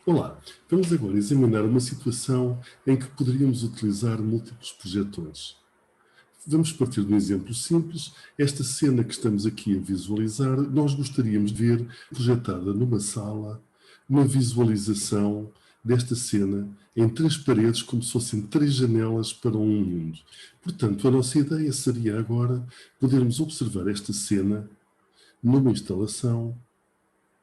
Olá, vamos agora examinar uma situação em que poderíamos utilizar múltiplos projetores. Vamos partir de um exemplo simples. Esta cena que estamos aqui a visualizar, nós gostaríamos de ver projetada numa sala, uma visualização desta cena em 3 paredes, como se fossem 3 janelas para um mundo. Portanto, a nossa ideia seria agora podermos observar esta cena numa instalação,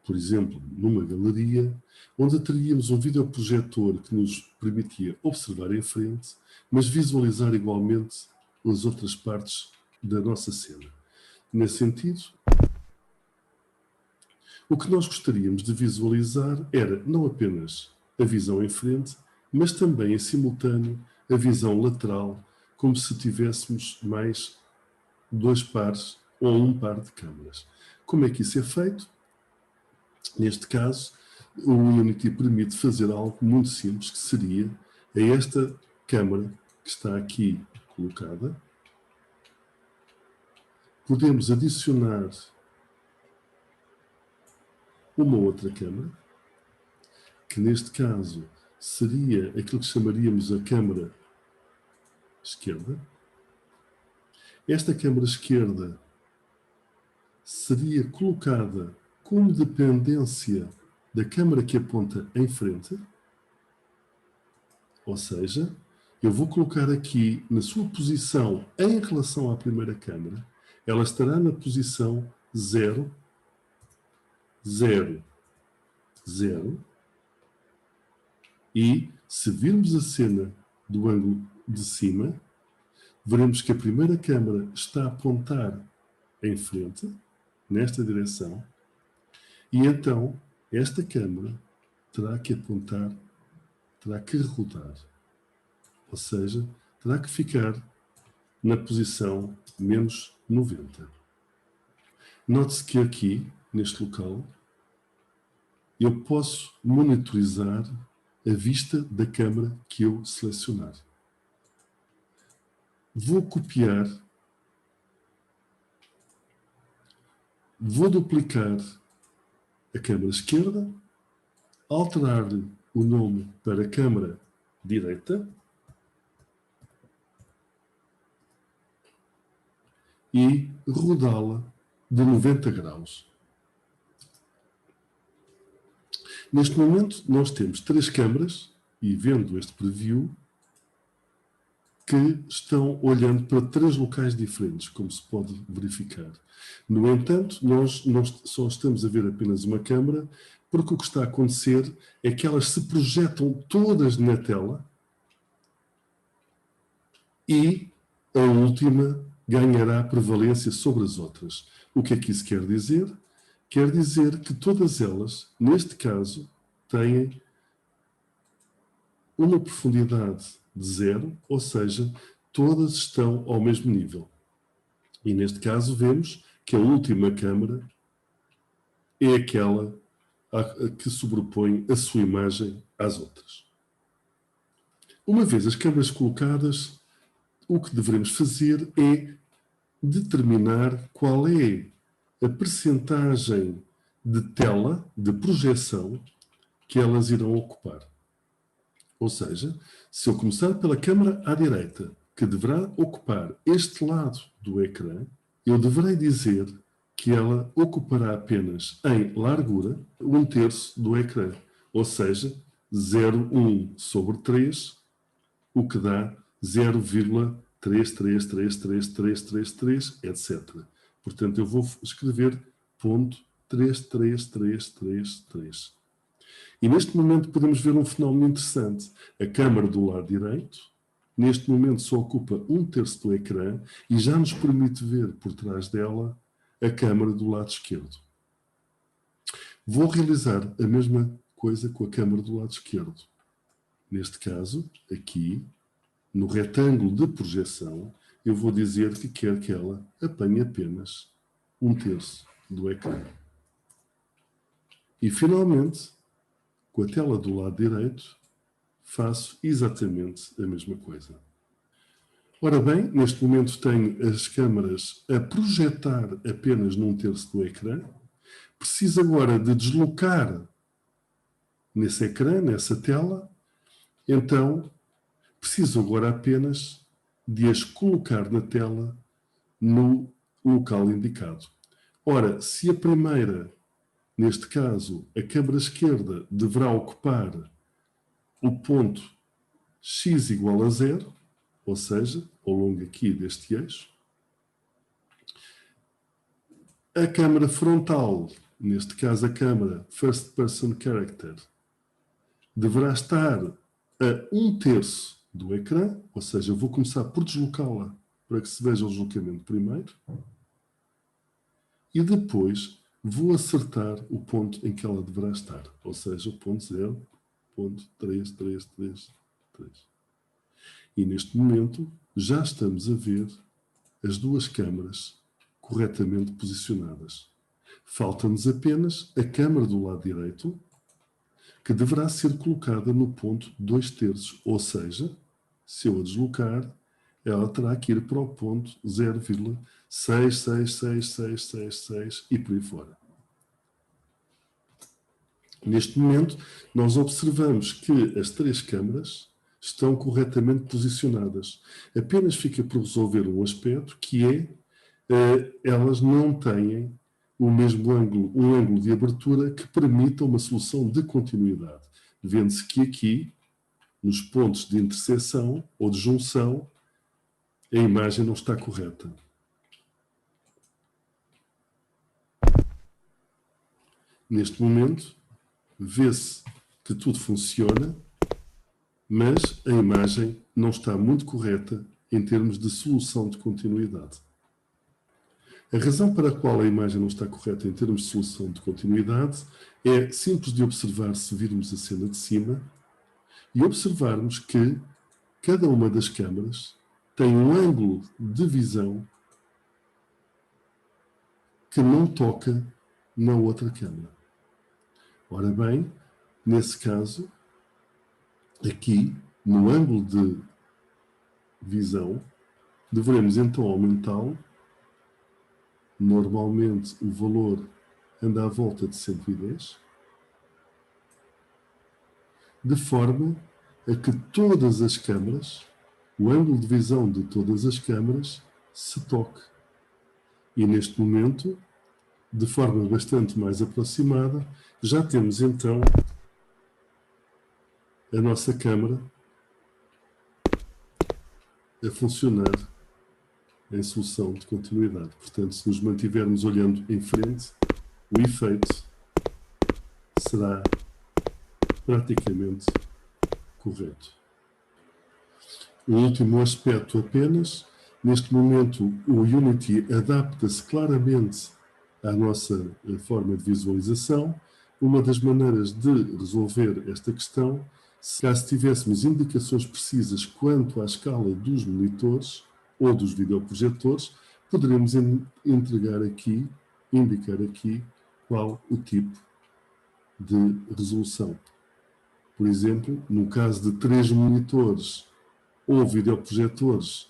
por exemplo, numa galeria, onde teríamos um videoprojetor que nos permitia observar em frente, mas visualizar igualmente as outras partes da nossa cena. Nesse sentido, o que nós gostaríamos de visualizar era não apenas a visão em frente, mas também em simultâneo a visão lateral, como se tivéssemos mais 2 pares ou um par de câmaras. Como é que isso é feito? Neste caso, o Unity permite fazer algo muito simples, que seria a esta câmara que está aqui colocada. Podemos adicionar uma outra câmara, que neste caso seria aquilo que chamaríamos a câmara esquerda. Esta câmara esquerda seria colocada como dependência da câmara que aponta em frente, ou seja, eu vou colocar aqui na sua posição em relação à primeira câmara, ela estará na posição 0, 0, 0, e se virmos a cena do ângulo de cima, veremos que a primeira câmara está a apontar em frente, nesta direção, e então esta câmara terá que apontar, terá que rodar, ou seja, terá que ficar na posição menos 90. Note-se que aqui, neste local, eu posso monitorizar a vista da câmara que eu selecionar. Vou copiar, vou duplicar a câmara esquerda, alterar-lhe o nome para câmara direita e rodá-la de 90 graus. Neste momento, nós temos 3 câmaras, e vendo este preview, que estão olhando para 3 locais diferentes, como se pode verificar. No entanto, nós só estamos a ver apenas uma câmara, porque o que está a acontecer é que elas se projetam todas na tela e a última ganhará prevalência sobre as outras. O que é que isso quer dizer? Quer dizer que todas elas, neste caso, têm uma profundidade de 0, ou seja, todas estão ao mesmo nível. E neste caso vemos que a última câmara é aquela que sobrepõe a sua imagem às outras. Uma vez as câmaras colocadas, o que devemos fazer é determinar qual é a percentagem de tela, de projeção, que elas irão ocupar. Ou seja, se eu começar pela câmara à direita, que deverá ocupar este lado do ecrã, eu deverei dizer que ela ocupará apenas em largura 1/3 do ecrã. Ou seja, 0,1 sobre 3, o que dá 0,33333333, etc. Portanto, eu vou escrever ponto 33333. E neste momento podemos ver um fenómeno interessante. A câmara do lado direito, neste momento só ocupa 1/3 do ecrã e já nos permite ver por trás dela a câmara do lado esquerdo. Vou realizar a mesma coisa com a câmara do lado esquerdo. Neste caso, aqui, no retângulo de projeção, eu vou dizer que quero que ela apanhe apenas 1/3 do ecrã. E finalmente, com a tela do lado direito, faço exatamente a mesma coisa. Ora bem, neste momento tenho as câmaras a projetar apenas num 1/3 do ecrã. Preciso agora de deslocar nesse ecrã, nessa tela, então preciso agora apenas de as colocar na tela no local indicado. Ora, se a primeira, neste caso, a câmara esquerda, deverá ocupar o ponto x igual a 0, ou seja, ao longo aqui deste eixo, a câmara frontal, neste caso a câmara First Person Character, deverá estar a 1/3 do ecrã, ou seja, eu vou começar por deslocá-la para que se veja o deslocamento primeiro, e depois vou acertar o ponto em que ela deverá estar, ou seja, o ponto 0.3333. E neste momento já estamos a ver as duas câmaras corretamente posicionadas. Falta-nos apenas a câmara do lado direito, que deverá ser colocada no ponto 2/3, ou seja, se eu a deslocar, ela terá que ir para o ponto 0,666666 e por aí fora. Neste momento, nós observamos que as três câmaras estão corretamente posicionadas. Apenas fica por resolver um aspecto, que é elas não têm o mesmo ângulo, um ângulo de abertura que permita uma solução de continuidade. Vendo-se que aqui, nos pontos de interseção ou de junção, a imagem não está correta. Neste momento, vê-se que tudo funciona, mas a imagem não está muito correta em termos de solução de continuidade. A razão para a qual a imagem não está correta em termos de solução de continuidade é simples de observar se virmos a cena de cima e observarmos que cada uma das câmaras tem um ângulo de visão que não toca na outra câmara. Ora bem, nesse caso, aqui, no ângulo de visão, devemos então aumentá-lo. Normalmente o valor anda à volta de 110, de forma a que todas as câmaras, o ângulo de visão de todas as câmaras, se toque. E neste momento, de forma bastante mais aproximada, já temos então a nossa câmara a funcionar em solução de continuidade. Portanto, se nos mantivermos olhando em frente, o efeito será praticamente correto. O último aspecto apenas, neste momento o Unity adapta-se claramente à nossa forma de visualização. Uma das maneiras de resolver esta questão, caso tivéssemos indicações precisas quanto à escala dos monitores ou dos videoprojetores, poderemos indicar aqui qual o tipo de resolução. Por exemplo, no caso de 3 monitores ou videoprojetores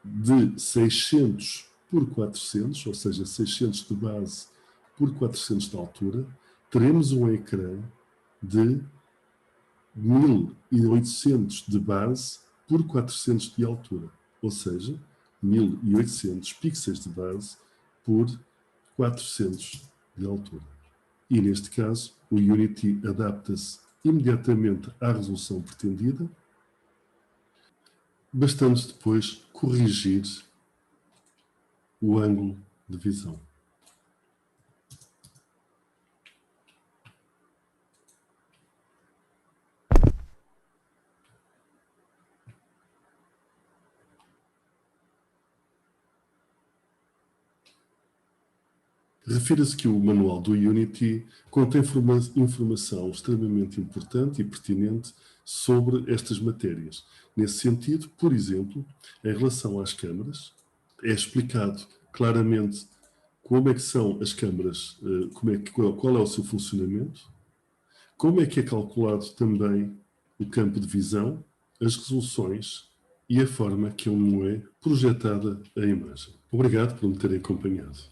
de 600 por 400, ou seja, 600 de base por 400 de altura, teremos um ecrã de 1800 de base por 400 de altura, ou seja, 1800 pixels de base por 400 de altura. E neste caso, o Unity adapta-se imediatamente à resolução pretendida, bastando depois corrigir o ângulo de visão. Refira-se que o manual do Unity contém informação extremamente importante e pertinente sobre estas matérias. Nesse sentido, por exemplo, em relação às câmaras, é explicado claramente como é que são as câmaras, qual é o seu funcionamento, como é que é calculado também o campo de visão, as resoluções e a forma como é projetada a imagem. Obrigado por me terem acompanhado.